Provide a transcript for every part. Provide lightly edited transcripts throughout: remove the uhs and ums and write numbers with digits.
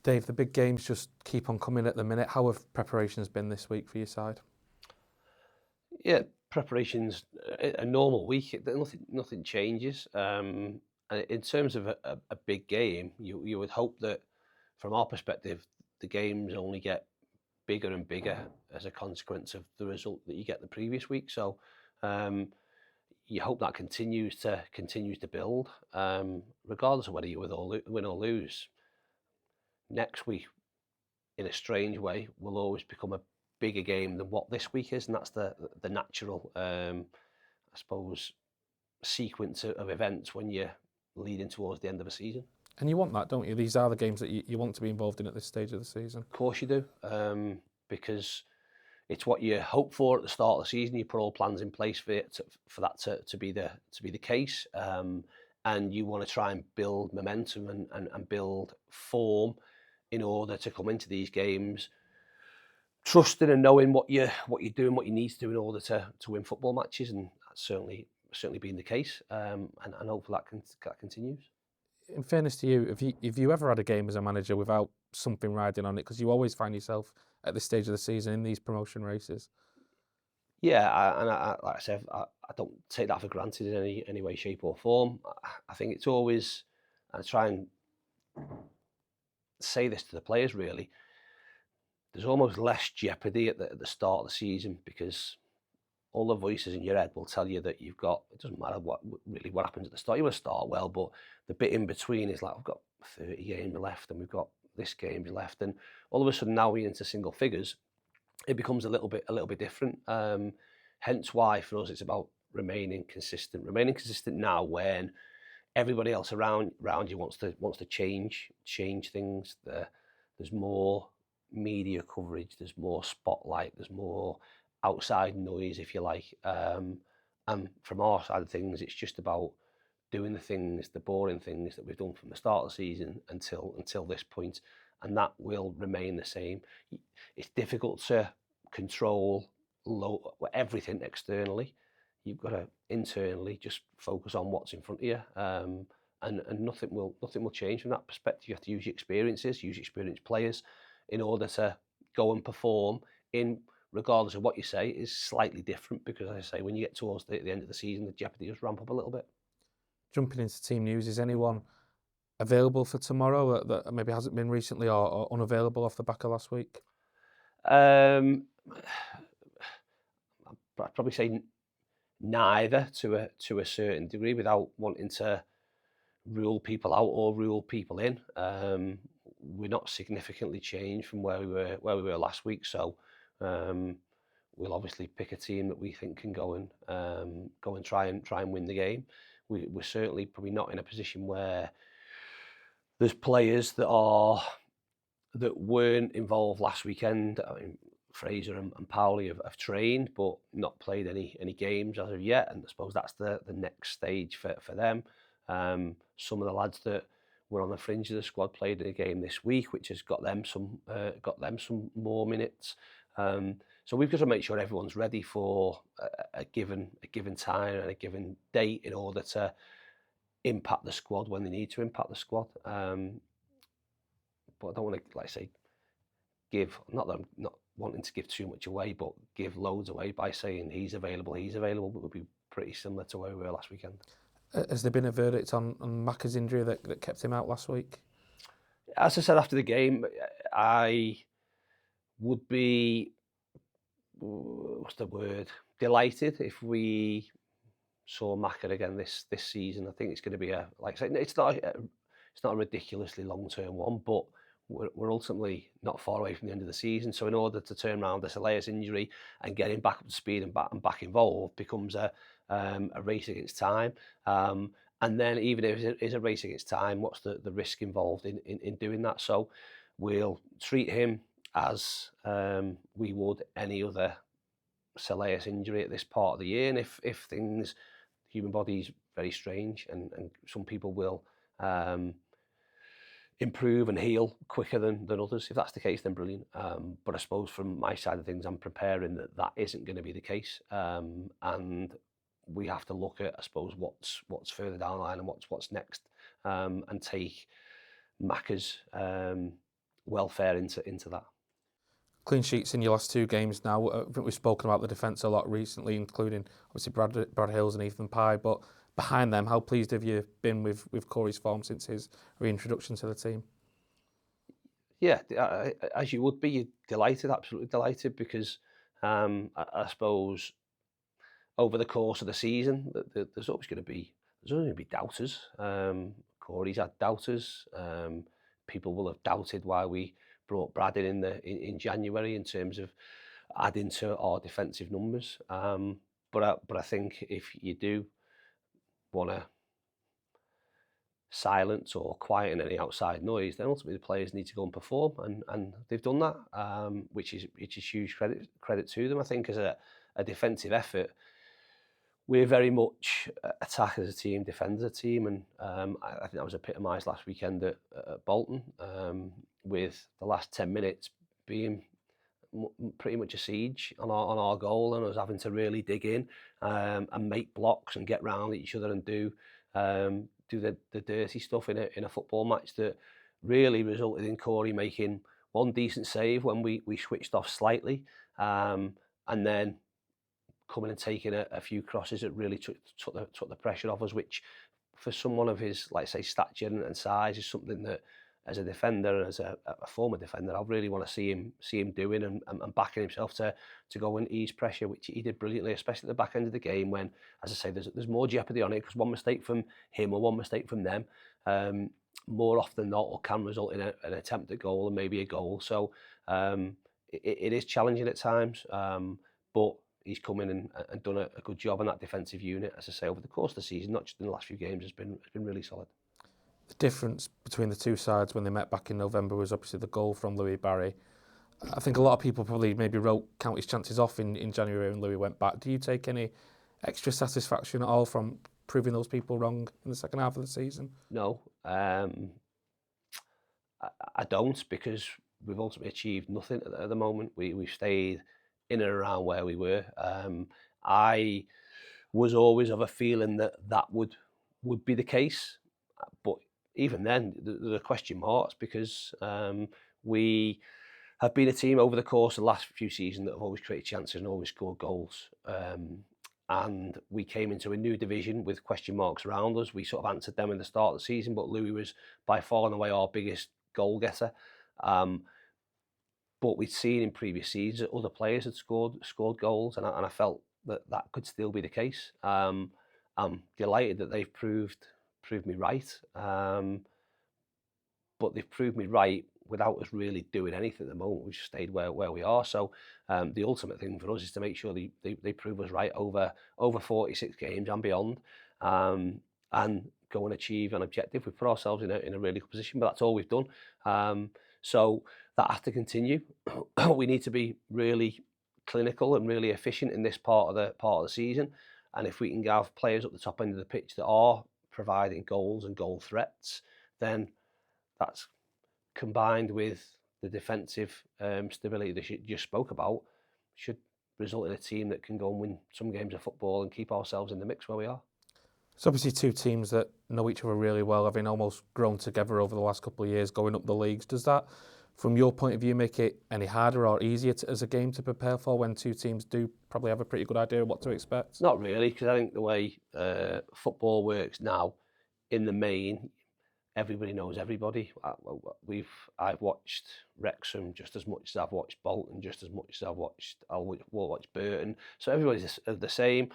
Dave, the big games just keep on coming at the minute. How have preparations been this week for your side? Yeah, preparations a normal week. Nothing changes. And in terms of a big game, you would hope that, from our perspective, the games only get bigger and bigger as a consequence of the result that you get the previous week. So um, you hope that continues to build, regardless of whether you win or lose. Next week, in a strange way, will always become a bigger game than what this week is, and that's the natural, I suppose, sequence of events when you're leading towards the end of a season. And you want that, don't you? These are the games that you want to be involved in at this stage of the season. Of course you do, because it's what you hope for at the start of the season. You put all plans in place for that to be the case, and you want to try and build momentum and build form in order to come into these games trusting and knowing what you're doing, what you need to do in order to win football matches, and that's certainly been the case, and hopefully that continues. In fairness to you, have you ever had a game as a manager without something riding on it? Because you always find yourself at this stage of the season in these promotion races. Yeah, like I said, I don't take that for granted in any way, shape, or form. I think it's always, I try and say this to the players really. There's almost less jeopardy at the start of the season because all the voices in your head will tell you that you've got, it doesn't matter what happens at the start. You want to start well, but the bit in between is like, we've got 30 games left and we've got this game left, and all of a sudden now we're into single figures. It becomes a little bit different. Hence why for us it's about remaining consistent now when everybody else around you wants to change things. There's more media coverage, there's more spotlight, there's more outside noise, if you like. And from our side of things, it's just about doing the boring things that we've done from the start of the season until this point, and that will remain the same. It's difficult to control everything externally. You've got to internally just focus on what's in front of you, and nothing will change from that perspective. You have to use your experiences, use experienced players, in order to go and perform in, regardless of what you say, is slightly different because, as I say, when you get towards the end of the season, the jeopardy does ramp up a little bit. Jumping into team news, is anyone available for tomorrow that maybe hasn't been recently or unavailable off the back of last week? Um, I'd probably say neither to a certain degree, without wanting to rule people out or rule people in. We're not significantly changed from where we were last week, so we'll obviously pick a team that we think can go and try and win the game. We're certainly probably not in a position where there's players that weren't involved last weekend. I mean, Fraser and Powley have trained but not played any games as of yet, and I suppose that's the next stage for them. Some of the lads that were on the fringe of the squad played in a game this week, which has got them some more minutes. So we've got to make sure everyone's ready for a given time and a given date in order to impact the squad when they need to impact the squad. But I don't want to, like I say, not that I'm not wanting to give too much away, but give loads away by saying he's available, but would be pretty similar to where we were last weekend. Has there been a verdict on Macca's injury that kept him out last week? As I said after the game, I would be, what's the word, delighted if we saw Macca again this season. I think it's going to be like I say, it's not a ridiculously long-term one, but we're ultimately not far away from the end of the season. So in order to turn around this Elias injury and get him back up to speed and back involved becomes a race against time. And then even if it is a race against time, what's the risk involved in doing that? So we'll treat him as we would any other Elias injury at this part of the year. And if things, human body's very strange, and some people will improve and heal quicker than others. If that's the case, then brilliant. But I suppose from my side of things, I'm preparing that isn't going to be the case, and we have to look at, I suppose, what's further down the line and what's next, and take Macca's welfare into that. Clean sheets in your last 2 games now. I think we've spoken about the defence a lot recently, including obviously Brad Hills and Ethan Pye. But behind them, how pleased have you been with Corey's form since his reintroduction to the team? Yeah, as you would be, you're delighted, absolutely delighted, because I suppose over the course of the season, there's always going to be doubters. Corey's had doubters. People will have doubted why we brought Brad in January in terms of adding to our defensive numbers. But I think if you do want to silence or quieten any outside noise, then ultimately the players need to go and perform, and they've done that, which is huge credit to them. I think as a defensive effort, we're very much attack as a team, defend as a team, and I think that was epitomised last weekend at Bolton, with the last 10 minutes being pretty much a siege on our goal, and us having to really dig in and make blocks and get round each other and do the dirty stuff in a football match that really resulted in Corey making one decent save when we switched off slightly, and then coming and taking a few crosses that really took the pressure off us, which for someone of his, like say, stature and size is something that as a defender, as a former defender, I really want to see him doing and backing himself to go and ease pressure, which he did brilliantly, especially at the back end of the game when, as I say, there's more jeopardy on it, because one mistake from him or one mistake from them, more often than not, or can result in an attempt at goal and maybe a goal. So it is challenging at times, but he's come in and done a good job on that defensive unit, as I say, over the course of the season, not just in the last few games, has been really solid. The difference between the two sides when they met back in November was obviously the goal from Louis Barry. I think a lot of people probably maybe wrote County's chances off in January when Louis went back. Do you take any extra satisfaction at all from proving those people wrong in the second half of the season? No, I don't, because we've ultimately achieved nothing at the moment. We've stayed in and around where we were. I was always of a feeling that would be the case, but even then, there are question marks, because we have been a team over the course of the last few seasons that have always created chances and always scored goals. And we came into a new division with question marks around us. We sort of answered them in the start of the season, but Louis was by far and away our biggest goal getter. But we'd seen in previous seasons that other players had scored goals, and I felt that could still be the case. I'm delighted that they've proved me right, but they've proved me right without us really doing anything at the moment. We've just stayed where we are. So the ultimate thing for us is to make sure they prove us right over 46 games and beyond, and go and achieve an objective. We've put ourselves in a really good position, but that's all we've done. So that has to continue. We need to be really clinical and really efficient in this part of the season. And if we can have players up the top end of the pitch that are providing goals and goal threats, then that's combined with the defensive stability that you just spoke about, should result in a team that can go and win some games of football and keep ourselves in the mix where we are. It's obviously two teams that know each other really well, having almost grown together over the last couple of years, going up the leagues. Does that, from your point of view, make it any harder or easier as a game to prepare for when two teams do probably have a pretty good idea of what to expect? Not really, because I think the way football works now, in the main, everybody knows everybody. I've watched Wrexham just as much as I've watched Bolton, just as much as I'll watch Burton. So everybody's the same.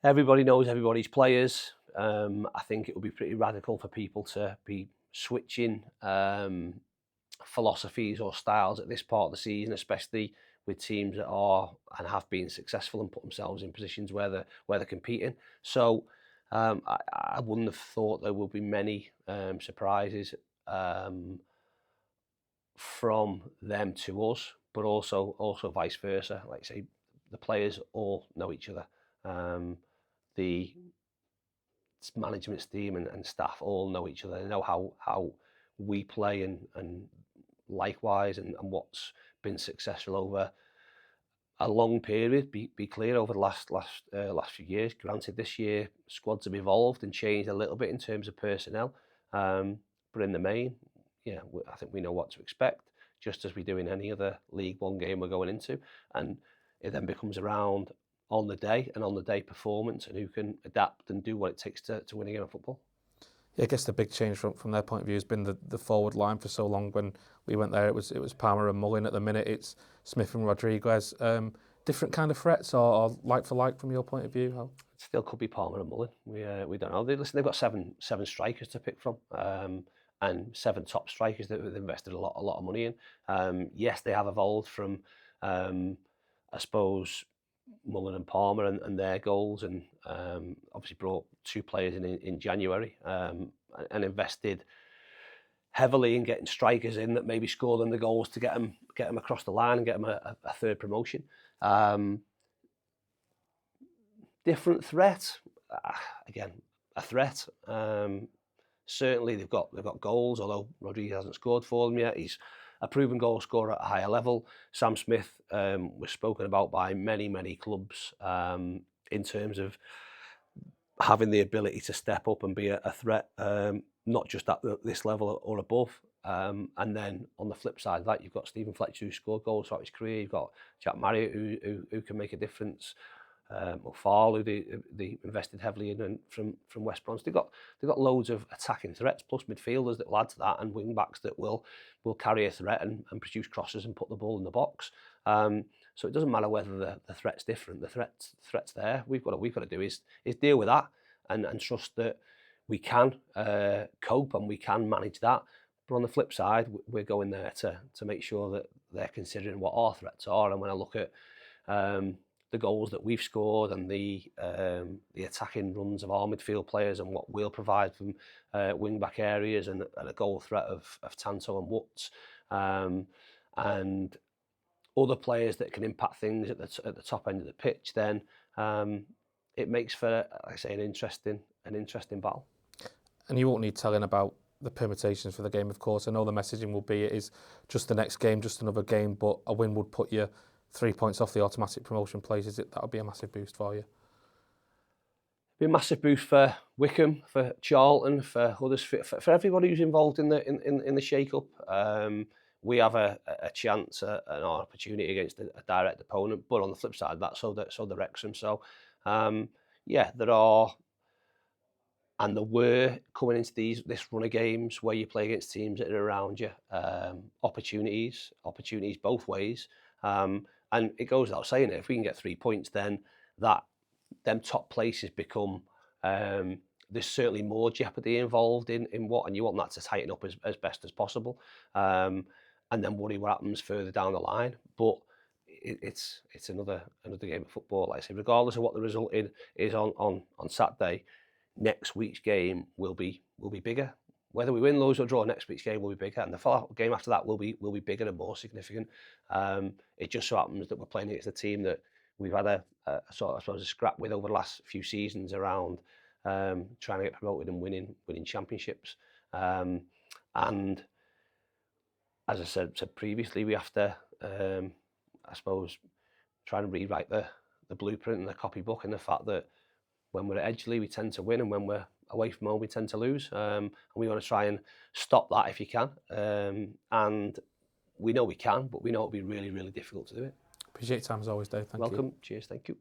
Everybody knows everybody's players. I think it would be pretty radical for people to be switching philosophies or styles at this part of the season, especially with teams that are and have been successful and put themselves in positions where they're competing. So I wouldn't have thought there would be many surprises from them to us, but also vice versa. Like I say, the players all know each other. The management team and staff all know each other. They know how we play and likewise, and what's been successful over a long period. Be clear, over the last few years. Granted, this year squads have evolved and changed a little bit in terms of personnel, but in the main, I think we know what to expect, just as we do in any other League One game we're going into, and it then becomes around on the day and on the day performance and who can adapt and do what it takes to win a game of football. Yeah, I guess the big change from their point of view has been the forward line. For so long when we went there, it was Palmer and Mullin. At the minute, it's Smith and Rodriguez. Different kind of threats, or like for like from your point of view? How? It still could be Palmer and Mullin. We don't know. They've got seven strikers to pick from, and 7 top strikers that they've invested a lot of money in. Yes, they have evolved from, I suppose, Mullin and Palmer and their goals, and obviously brought 2 players in January, and invested heavily in getting strikers in that maybe score them the goals to get them across the line and get them a third promotion. Different threat, again, a threat. Certainly they've got goals, although Rodriguez hasn't scored for them yet. He's a proven goal scorer at a higher level. Sam Smith was spoken about by many clubs in terms of having the ability to step up and be a threat, not just at this level or above. And then on the flip side of that, you've got Stephen Fletcher, who scored goals throughout his career. You've got Jack Marriott, who can make a difference. Or Fall, who they invested heavily in from West Brom. They've got loads of attacking threats, plus midfielders that will add to that, and wing backs that will carry a threat and produce crosses and put the ball in the box. So it doesn't matter whether the threat's different. The threat's there. We've got to do is deal with that and trust that we can cope and we can manage that. But on the flip side, we're going there to make sure that they're considering what our threats are. And when I look at the goals that we've scored and the attacking runs of our midfield players and what we'll provide from wing back areas and a goal threat of Tanto and Woods, and other players that can impact things at the top end of the pitch, then it makes for, like I say, an interesting battle. And you won't need telling about the permutations for the game, of course. I know the messaging will be it is just the next game, just another game, but a win would put you 3 points off the automatic promotion place. That would be a massive boost for you? Be a massive boost for Wycombe, for Charlton, for Huddersfield, for everybody who's involved in the shake-up. We have a chance, an opportunity against a direct opponent, but on the flip side of that, so the Wrexham. So there are, and there were, coming into this run of games where you play against teams that are around you, opportunities both ways. And it goes without saying, if we can get 3 points, then them top places become, there's certainly more jeopardy involved in what, and you want that to tighten up as best as possible, and then worry what happens further down the line. But it's another game of football. Like I say, regardless of what the result is on Saturday, next week's game will be bigger. Whether we win, lose or draw, next week's game will be bigger, and the game after that will be bigger and more significant. It just so happens that we're playing against a team that we've had a sort of, I suppose, a scrap with over the last few seasons around trying to get promoted and winning championships. And as I said previously, we have to, I suppose, try and rewrite the blueprint and the copybook, and the fact that when we're at Edgeley, we tend to win, and when we're away from home, we tend to lose. And we want to try and stop that if you can. And we know we can, but we know it'll be really difficult to do it. Appreciate your time as always, Dave. Thank you. Welcome. Cheers. Thank you.